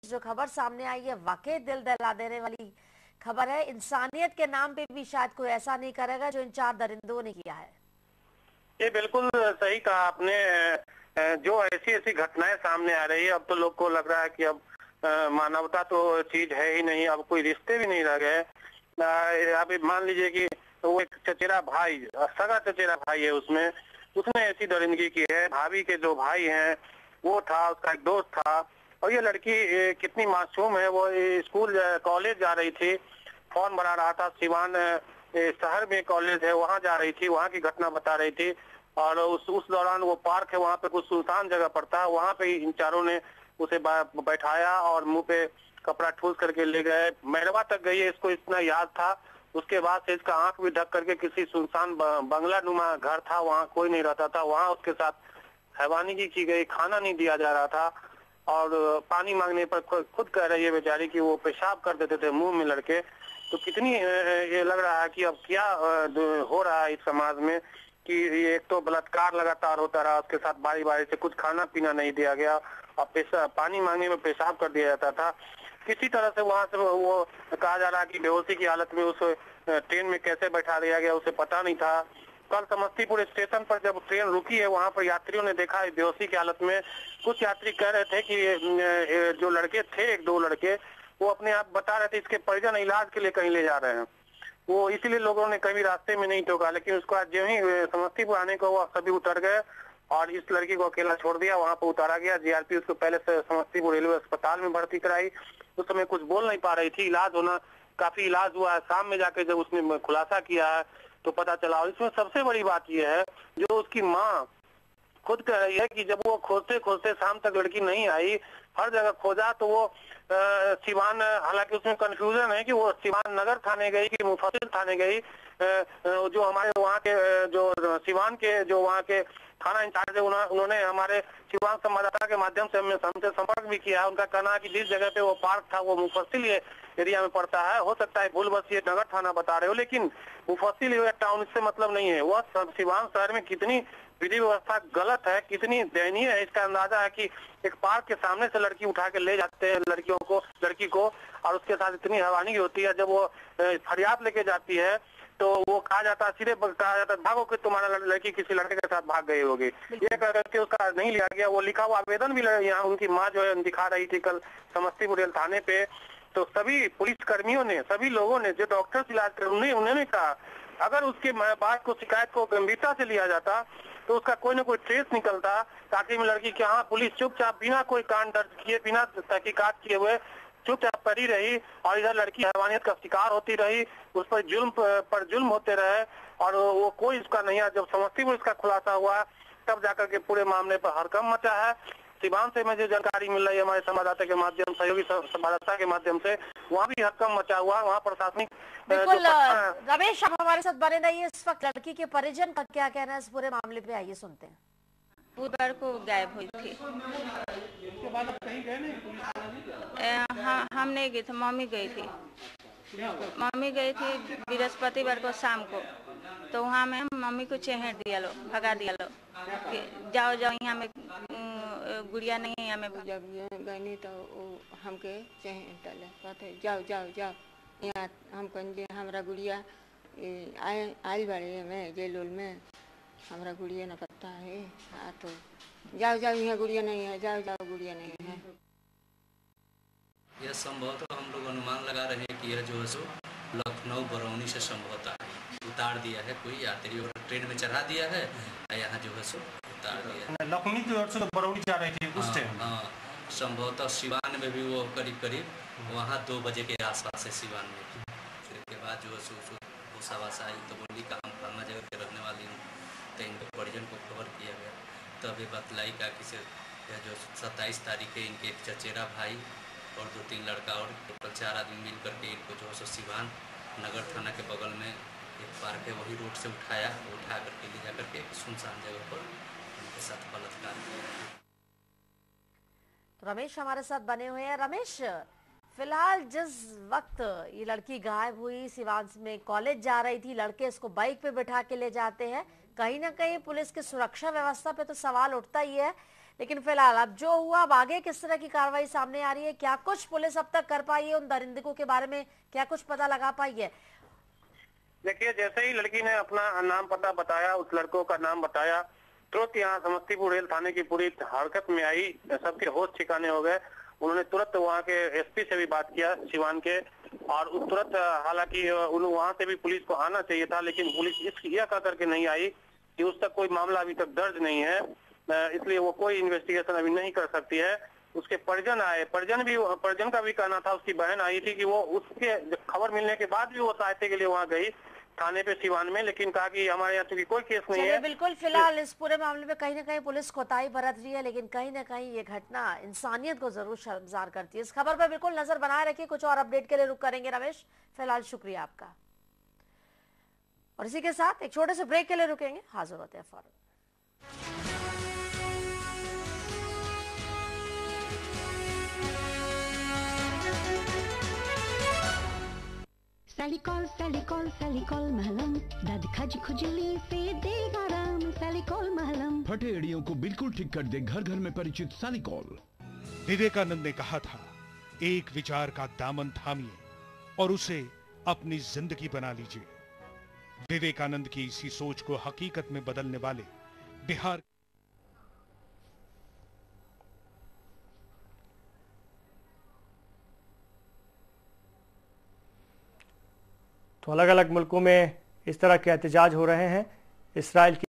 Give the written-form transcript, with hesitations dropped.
जो खबर सामने आई है वाकई दिल दहला देने वाली खबर है। इंसानियत के नाम पे भी शायद कोई ऐसा नहीं करेगा जो इन 4 दरिंदों ने किया है। ये बिल्कुल सही कहा आपने। जो ऐसी ऐसी घटनाएं सामने आ रही है, अब तो लोग को लग रहा है कि अब मानवता तो चीज है ही नहीं, अब कोई रिश्ते भी नहीं रह गए। आप मान लीजिए कि वो एक चचेरा भाई, सगा चचेरा भाई है, उसने ऐसी दरिंदगी की है। भाभी के जो भाई हैं वो था, उसका एक दोस्त था, और ये लड़की कितनी मासूम है। वो स्कूल कॉलेज जा रही थी, फॉर्म भरा रहा था, सिवान शहर में कॉलेज है, वहां जा रही थी, वहां की घटना बता रही थी। और उस दौरान वो पार्क है, वहां पे कुछ सुनसान जगह पड़ता है, वहां पे इन चारों ने उसे बैठाया और मुंह पे कपड़ा ठूस करके ले गए। मैरवा तक गई है, इसको इतना याद था। उसके बाद से इसका आंख भी ढक करके किसी सुनसान बंगला नुमा घर था, वहाँ कोई नहीं रहता था, वहाँ उसके साथ हैवानिगी की गई, खाना नहीं दिया जा रहा था। और पानी मांगने पर खुद कह रही है बेचारी कि वो पेशाब कर देते थे मुंह में लड़के। तो कितनी ये लग रहा है कि अब क्या हो रहा है इस समाज में कि एक तो बलात्कार लगातार होता रहा, उसके साथ बारी बारी से कुछ खाना पीना नहीं दिया गया, और पानी मांगने में पेशाब कर दिया जाता था। किसी तरह से वहां से वो कहा जा रहा है कि बेहोशी की हालत में उस ट्रेन में कैसे बैठा दिया गया उसे पता नहीं था। कल समस्तीपुर स्टेशन पर जब ट्रेन रुकी है, वहां पर यात्रियों ने देखा बेहोशी की हालत में। कुछ यात्री कह रहे थे कि जो लड़के थे, 1-2 लड़के, वो अपने आप बता रहे थे इसके परिजन इलाज के लिए कहीं ले जा रहे हैं। वो इसीलिए लोगों ने कभी रास्ते में नहीं टोका, लेकिन उसको आज जो ही समस्तीपुर आने को वो सभी उतर गए और इस लड़की को अकेला छोड़ दिया। वहां पर उतारा गया, जीआरपी उसको पहले से समस्तीपुर रेलवे अस्पताल में भर्ती कराई। उस समय कुछ बोल नहीं पा रही थी, इलाज होना, काफी इलाज हुआ है। शाम में जाके जब उसने खुलासा किया है तो पता चला। और इसमें सबसे बड़ी बात यह है, जो उसकी माँ खुद कह रही है कि जब वो खोजते खोजते शाम तक लड़की नहीं आई, हर जगह खोजा, तो वो सिवान, हालांकि उसमें कंफ्यूजन है कि वो सिवान नगर थाने गई कि मुफस्सिल थाने गई। जो हमारे वहाँ के जो सिवान के जो वहाँ के थाना इंचार्ज है, उन्होंने हमारे सिवान संवाददाता के माध्यम से हमसे संपर्क भी किया है। उनका कहना है कि जिस जगह पे वो पार्क था वो मुफस्सिल एरिया में पड़ता है। हो सकता है भूल बस ये नगर थाना बता रहे हो, लेकिन मुफस्सिल या टाउन इससे मतलब नहीं है। वह सिवान शहर में कितनी विधि व्यवस्था गलत है, कितनी दयनीय है, इसका अंदाजा है कि एक पार्क के सामने से लड़की उठा के ले जाते हैं लड़की को, और उसके साथ इतनी हैवानी होती है। जब वो फरियाद लेके जाती है तो वो कहा जाता है, सीधे कहा जाता है भागो कि तुम्हारा लड़की किसी लड़के के साथ भाग गई होगी। ये कह करके उसका नहीं लिया गया। वो लिखा हुआ आवेदन भी यहाँ उनकी माँ जो है दिखा रही थी कल समस्तीपुर रेल थाने पे। तो सभी पुलिस कर्मियों ने, सभी लोगों ने, जो डॉक्टर इलाज कर, उन्होंने कहा अगर उसके बात को, शिकायत को गंभीरता से लिया जाता तो उसका कोई ना कोई ट्रेस निकलता, ताकि लड़की के यहाँ पुलिस चुपचाप बिना कोई कांड दर्ज किए, बिना तहकीकात किए हुए चुपचाप पड़ी रही, और इधर लड़की हैवानियत का शिकार होती रही, उस पर जुल्म होते रहे, और वो कोई इसका नहीं है। जब समस्तीपुर इसका खुलासा हुआ तब जाकर के पूरे मामले पर हड़कंप मचा है। सिवान से मुझे जानकारी मिल रही है हमारे संवाददाता के माध्यम, सहयोगी संवाददाता के माध्यम से, वहाँ भी हड़कंप मचा हुआ। वहाँ प्रशासनिक बिल्कुल रमेश, आप हमारे साथ बने रहिए। इस वक्त लड़की के परिजन का क्या कहना है इस पूरे मामले पे, आइए सुनते हैं। बुधवार को गायब हुई थी। उसके बाद कहीं गए नहीं? हाँ, हम नहीं गए थे, मम्मी गई थी। मम्मी गई थी बृहस्पतिवार को शाम को, तो वहाँ में मम्मी को चेहर दिया लो, भगा दिया लो कि जाओ जाओ, यहाँ में गुड़िया नहीं है हमें। जब गई तो वो हमके चेहर डाले, कहते जाओ जाओ जाओ, यहाँ हम कहेंगे हमारा गुड़िया आयल बाड़े में जेल में, हमारा गुड़िया न पता है। हाँ तो जाओ जाओ, यहाँ गुड़िया नहीं है, जाओ जाओ, गुड़िया नहीं है। यह संभवतः हम लोग अनुमान लगा रहे हैं कि यह जो है सो लखनऊ बरौनी से संभवतः उतार दिया है कोई यात्री, और ट्रेन में चढ़ा दिया है, यहाँ जो है सो उतार दिया है। लखनऊ की ओर से तो बरौनी जा रही थी उस टाइम। हाँ, संभवतः सिवान में भी वो करीब वहाँ 2 बजे के आसपास से सिवान में। फिर के बाद जो है सो भूसावास आई तो बोली कि हम फलना जगह के रहने वाली हूँ, तो इनके परिजन को खबर किया गया। तब ये बतलाई का कि जो 27 तारीख है इनके एक चचेरा भाई और 2-3 लड़का और टोटल 4 आदमी मिल करके इनको जो है सिवान नगर थाना के बगल में एक पार्क है, वही रोड से उठा करके ले जा करके सुनसान जगह पर उनके साथ बलात्कार किया। तो रमेश हमारे साथ बने हुए हैं। रमेश, फिलहाल जिस वक्त ये लड़की गायब हुई, सिवान में कॉलेज जा रही थी, लड़के इसको बाइक पे बैठा के ले जाते हैं, कहीं ना कहीं पुलिस की सुरक्षा व्यवस्था पे तो सवाल उठता ही है। लेकिन फिलहाल अब जो हुआ, अब आगे किस तरह की कार्रवाई सामने आ रही है, क्या कुछ पुलिस अब तक कर पाई है, उन दरिंदों के बारे में क्या कुछ पता लगा पाई है? देखिए, जैसे ही लड़की ने अपना नाम पता बताया, उस लड़कों का नाम बताया, तुरंत यहाँ समस्तीपुर रेल थाने की पूरी हरकत में आई, सबके होश ठिकाने हो गए। उन्होंने तुरंत वहाँ के एसपी से भी बात किया सिवान के, और उस तुरंत हालांकि वहाँ से भी पुलिस को आना चाहिए था, लेकिन पुलिस यह कह करके नहीं आई कि उस तक कोई मामला अभी तक दर्ज नहीं है, इसलिए वो कोई इन्वेस्टिगेशन अभी नहीं कर सकती है। उसके परिजन आए, परिजन का भी कहना था, उसकी बहन आई थी कि वो उसके खबर मिलने के बाद भी वो सहायता के लिए वहाँ गई थाने पे सिवान में, लेकिन कहा कि हमारे यहाँ चूंकि कोई केस नहीं है। बिल्कुल, फिलहाल इस पूरे मामले में कहीं ना कहीं पुलिस कोताही बरत रही है, लेकिन कहीं ना कहीं ये घटना इंसानियत को जरूर शर्मसार करती है। इस खबर पर बिल्कुल नजर बनाए रखिए, कुछ और अपडेट के लिए रुक करेंगे रमेश। फिलहाल शुक्रिया आपका, और इसी के साथ एक छोटे से ब्रेक के लिए रुकेंगे, हाजिर होते हैं फौरन। सैलिकॉल महलम, दर्द खज खुजली से देगा आराम। सैलिकॉल महलम फटे एड़ियों को बिल्कुल ठीक कर दे, घर घर में परिचित सैलिकॉल। विवेकानंद ने कहा था, एक विचार का दामन थामिए और उसे अपनी जिंदगी बना लीजिए। विवेकानंद की इसी सोच को हकीकत में बदलने वाले बिहार तो अलग अलग मुल्कों में इस तरह के एहतजाज हो रहे हैं। इसराइल की